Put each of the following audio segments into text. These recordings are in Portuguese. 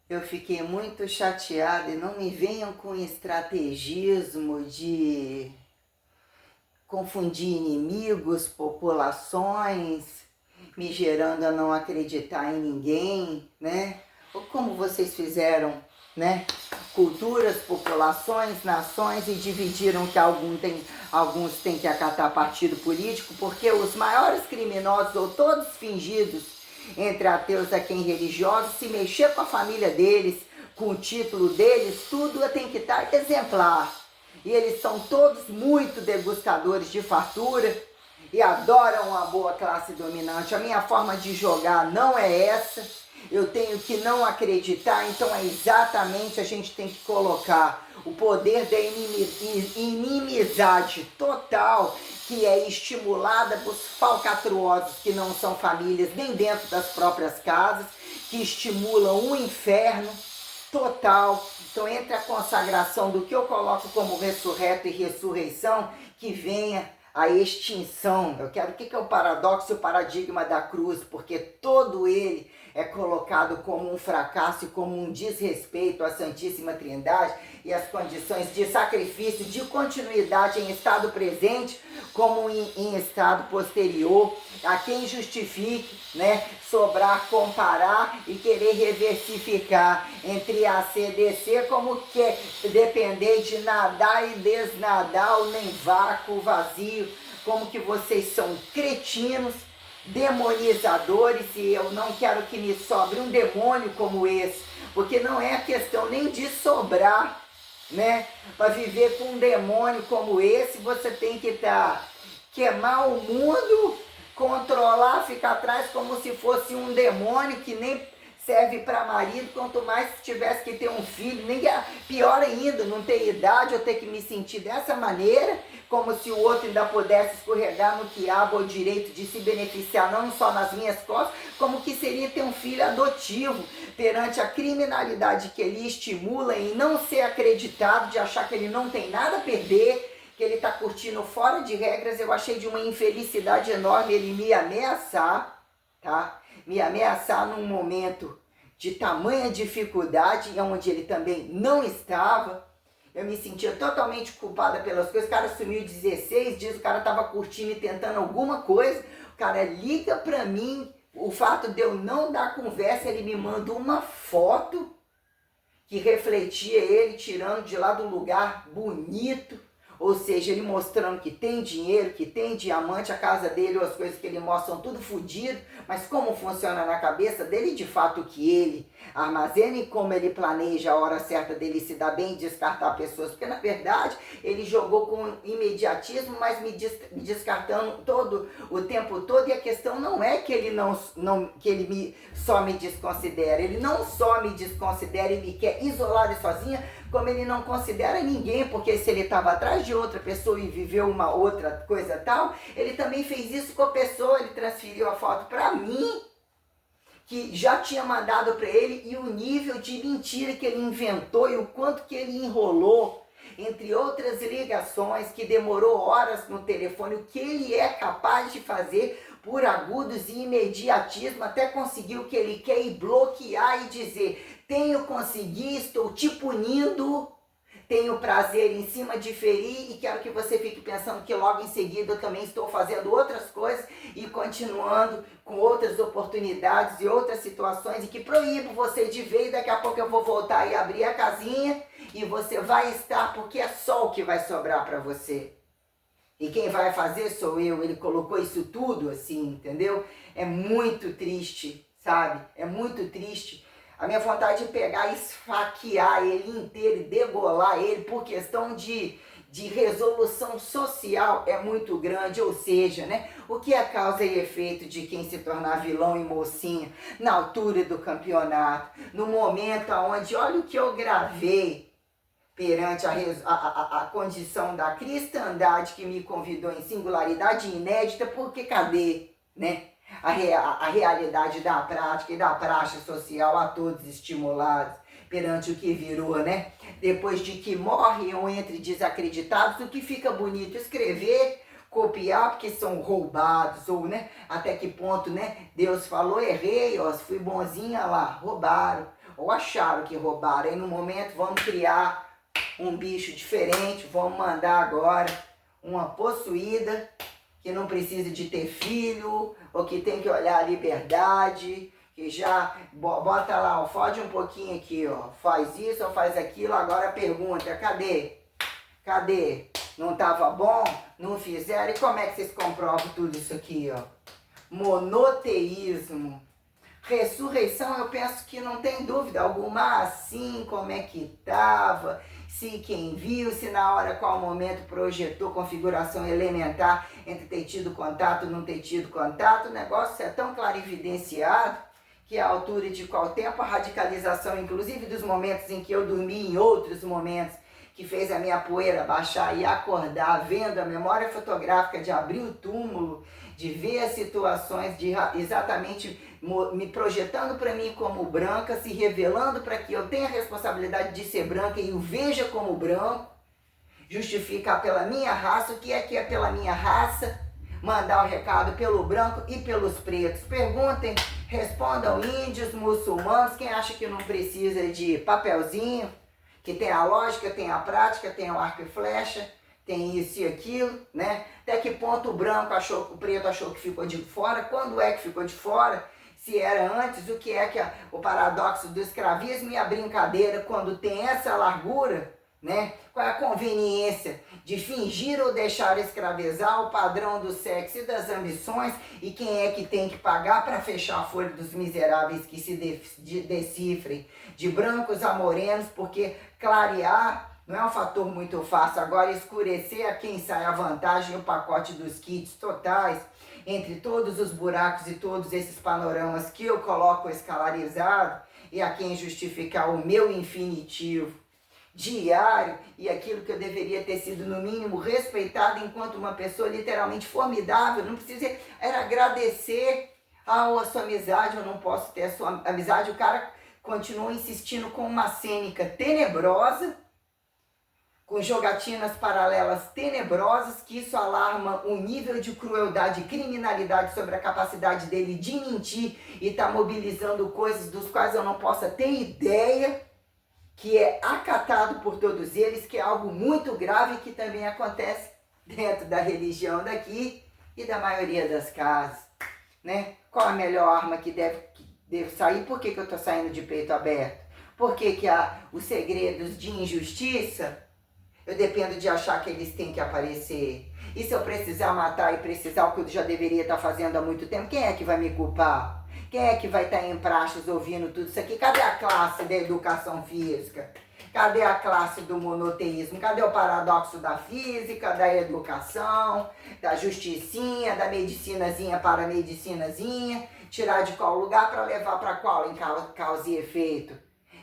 Eu fiquei muito chateada e não me venham com estrategismo de confundir inimigos, populações, me gerando a não acreditar em ninguém, né? Ou como vocês fizeram, né? Culturas, populações, nações e dividiram que alguns têm que acatar partido político, porque os maiores criminosos, ou todos fingidos, entre ateus a quem religiosos, se mexer com a família deles, com o título deles, tudo tem que estar exemplar. E eles são todos muito degustadores de fartura e adoram uma boa classe dominante. A minha forma de jogar não é essa. Eu tenho que não acreditar, então é exatamente a gente tem que colocar o poder da inimizade total, que é estimulada por falcatruosos que não são famílias nem dentro das próprias casas, que estimulam o inferno total. Então, entre a consagração do que eu coloco como ressurreto e ressurreição, que venha a extinção. Eu quero o que é o paradoxo e o paradigma da cruz, porque todo ele é colocado como um fracasso e como um desrespeito à Santíssima Trindade e as condições de sacrifício, de continuidade em estado presente como em estado posterior. A quem justifique, né, sobrar, comparar e querer reversificar entre a CDC como que depender de nadar e desnadar, ou nem vácuo vazio, como que vocês são cretinos, demonizadores, e eu não quero que me sobre um demônio como esse, porque não é a questão nem de sobrar, né? Para viver com um demônio como esse, você tem que queimar o mundo, controlar, ficar atrás como se fosse um demônio que nem serve para marido, quanto mais se tivesse que ter um filho, nem pior ainda, não ter idade, eu ter que me sentir dessa maneira, como se o outro ainda pudesse escorregar no quiabo, o direito de se beneficiar não só nas minhas costas, como que seria ter um filho adotivo, perante a criminalidade que ele estimula em não ser acreditado, de achar que ele não tem nada a perder, que ele está curtindo fora de regras. Eu achei de uma infelicidade enorme ele me ameaçar, tá? Me ameaçar num momento de tamanha dificuldade, onde ele também não estava. Eu me sentia totalmente culpada pelas coisas. O cara sumiu 16 dias, o cara estava curtindo e tentando alguma coisa. O cara liga pra mim, o fato de eu não dar conversa, ele me manda uma foto que refletia ele tirando de lá do lugar bonito, ou seja, ele mostrando que tem dinheiro, que tem diamante, a casa dele, ou as coisas que ele mostra são tudo fodido, mas como funciona na cabeça dele, de fato o que ele armazena e como ele planeja a hora certa dele se dar bem e descartar pessoas, porque na verdade ele jogou com imediatismo, mas me descartando todo o tempo todo, e a questão não é que ele só me desconsidera, ele não só me desconsidera e me quer isolado e sozinha, como ele não considera ninguém, porque se ele estava atrás de outra pessoa e viveu uma outra coisa tal, ele também fez isso com a pessoa, ele transferiu a foto para mim, que já tinha mandado para ele, e o nível de mentira que ele inventou e o quanto que ele enrolou, entre outras ligações, que demorou horas no telefone, o que ele é capaz de fazer por agudos e imediatismo, até conseguir o que ele quer e bloquear e dizer: tenho conseguido, estou te punindo, tenho prazer em cima de ferir, e quero que você fique pensando que logo em seguida eu também estou fazendo outras coisas e continuando com outras oportunidades e outras situações, e que proíbo você de ver, e daqui a pouco eu vou voltar e abrir a casinha e você vai estar, porque é só o que vai sobrar para você. E quem vai fazer sou eu. Ele colocou isso tudo assim, entendeu? É muito triste, sabe? É muito triste. A minha vontade de pegar e esfaquear ele inteiro e degolar ele por questão de resolução social é muito grande, ou seja, né? O que é causa e efeito de quem se tornar vilão e mocinha na altura do campeonato, no momento onde, olha o que eu gravei, perante a condição da cristandade que me convidou em singularidade inédita, porque cadê, né? A realidade da prática e da praxe social a todos estimulados perante o que virou, né? Depois de que morrem entre desacreditados, o que fica bonito escrever, copiar, porque são roubados, ou, né? Até que ponto, né? Deus falou, errei, ó, fui bonzinha lá, roubaram. ou acharam que roubaram. Aí no momento vamos criar um bicho diferente, vamos mandar agora uma possuída que não precisa de ter filho, ou que tem que olhar a liberdade, que já bota lá, ó, fode um pouquinho aqui, ó, faz isso ou faz aquilo, agora pergunta, cadê? Cadê? Não tava bom? Não fizeram? E como é que vocês comprovam tudo isso aqui, ó? Monoteísmo. Ressurreição, eu penso que não tem dúvida alguma, assim, como é que tava, se quem viu, se na hora, qual momento projetou configuração elementar entre ter tido contato e não ter tido contato, o negócio é tão clarividenciado que a altura de qual tempo, a radicalização, inclusive dos momentos em que eu dormi, em outros momentos, que fez a minha poeira baixar e acordar, vendo a memória fotográfica de abrir o túmulo, de ver as situações, de exatamente me projetando para mim como branca, se revelando para que eu tenha a responsabilidade de ser branca e o veja como branco, justificar pela minha raça, o que é pela minha raça, mandar o recado pelo branco e pelos pretos. Perguntem, respondam índios, muçulmanos, quem acha que não precisa de papelzinho, que tem a lógica, tem a prática, tem o arco e flecha, tem isso e aquilo, né? Até que ponto o branco achou, o preto achou que ficou de fora, quando é que ficou de fora, se era antes, o que é que o paradoxo do escravismo e a brincadeira, quando tem essa largura, né? Qual é a conveniência de fingir ou deixar escravizar o padrão do sexo e das ambições, e quem é que tem que pagar para fechar a folha dos miseráveis que se decifrem de brancos a morenos, porque clarear não é um fator muito fácil. Agora escurecer a quem sai a vantagem, o pacote dos kits totais, entre todos os buracos e todos esses panoramas que eu coloco escalarizado, e a quem justificar o meu infinitivo diário e aquilo que eu deveria ter sido no mínimo respeitado enquanto uma pessoa literalmente formidável, não precisa, era agradecer a sua amizade, eu não posso ter a sua amizade. O cara continuou insistindo com uma cênica tenebrosa, com jogatinas paralelas tenebrosas, que isso alarma um nível de crueldade e criminalidade sobre a capacidade dele de mentir e tá mobilizando coisas dos quais eu não possa ter ideia, que é acatado por todos eles, que é algo muito grave que também acontece dentro da religião daqui e da maioria das casas, né? Qual a melhor arma que deve sair? Por que eu tô saindo de peito aberto? Por que os segredos de injustiça, eu dependo de achar que eles têm que aparecer? E se eu precisar matar e precisar o que eu já deveria estar fazendo há muito tempo, quem é que vai me culpar? Quem é que vai estar em praxes ouvindo tudo isso aqui? Cadê a classe da educação física? Cadê a classe do monoteísmo? Cadê o paradoxo da física, da educação, da justicinha, da medicinazinha para a medicinazinha? Tirar de qual lugar para levar para qual em causa e efeito?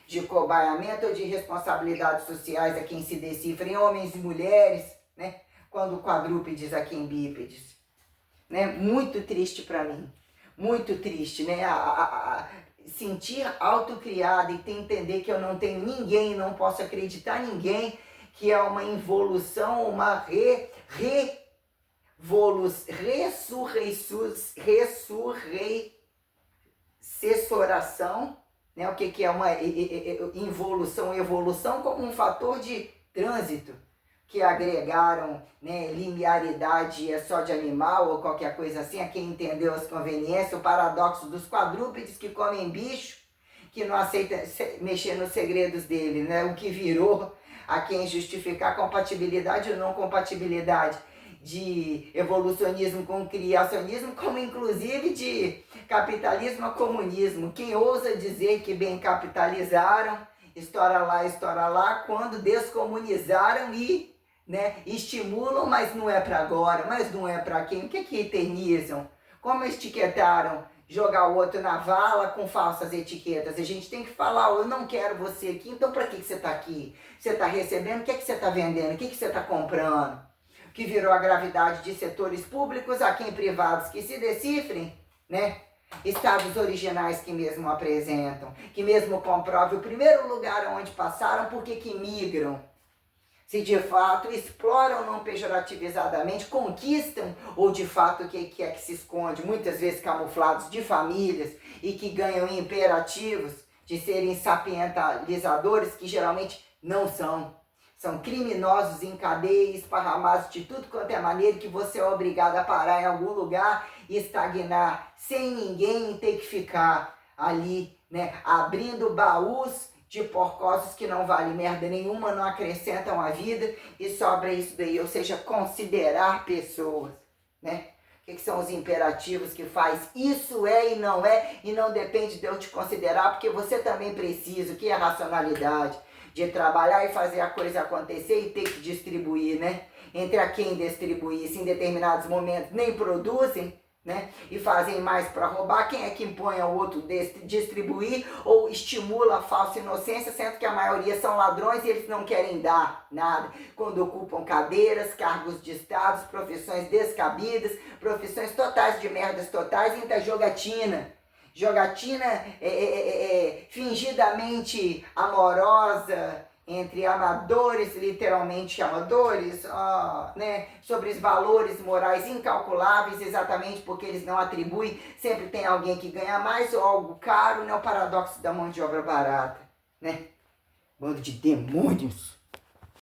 De cobaiamento ou de responsabilidades sociais a quem se decifra em homens e mulheres, né? Quando quadrúpedes a quem bípedes, né? Muito triste para mim. Muito triste, né? Sentir autocriada e entender que eu não tenho ninguém, não posso acreditar em ninguém, que é uma involução, uma ressurreições, né? O que é uma involução, evolução como um fator de trânsito, que agregaram, né, linearidade é só de animal ou qualquer coisa assim, a quem entendeu as conveniências, o paradoxo dos quadrúpedes que comem bicho, que não aceita mexer nos segredos dele, né? O que virou a quem justificar compatibilidade ou não compatibilidade de evolucionismo com criacionismo, como inclusive de capitalismo a comunismo. Quem ousa dizer que bem capitalizaram, estoura lá, quando descomunizaram e, né, estimulam, mas não é para agora, mas não é para quem? O que eternizam? Como etiquetaram? Jogar o outro na vala com falsas etiquetas. A gente tem que falar, eu não quero você aqui, então para que você está aqui? Você está recebendo? O que é que você está vendendo? O que é que você está comprando? Que virou a gravidade de setores públicos a quem privados que se decifrem, né? Estados originais que mesmo apresentam, que mesmo comprovem o primeiro lugar onde passaram, por que migram? Se de fato exploram não pejorativizadamente, conquistam, ou de fato o que é que se esconde, muitas vezes camuflados de famílias e que ganham imperativos de serem sapientalizadores, que geralmente não são. São criminosos em cadeia, esparramados de tudo quanto é maneira, que você é obrigado a parar em algum lugar e estagnar sem ninguém ter que ficar ali, né, abrindo baús de porcosos que não valem merda nenhuma, não acrescentam a vida e sobra isso daí, ou seja, considerar pessoas, né? O que são os imperativos que faz isso é e não depende de eu te considerar, porque você também precisa, o que é racionalidade? De trabalhar e fazer a coisa acontecer e ter que distribuir, né? Entre a quem distribuir, se em determinados momentos nem produzem, né? E fazem mais para roubar, quem é que impõe ao outro distribuir ou estimula a falsa inocência, sendo que a maioria são ladrões e eles não querem dar nada, quando ocupam cadeiras, cargos de estado, profissões descabidas, profissões totais de merdas totais, e ainda jogatina fingidamente amorosa entre amadores, literalmente amadores, né, sobre os valores morais incalculáveis, exatamente porque eles não atribuem, sempre tem alguém que ganha mais ou algo caro, né, o paradoxo da mão de obra barata, né? Bando de demônios!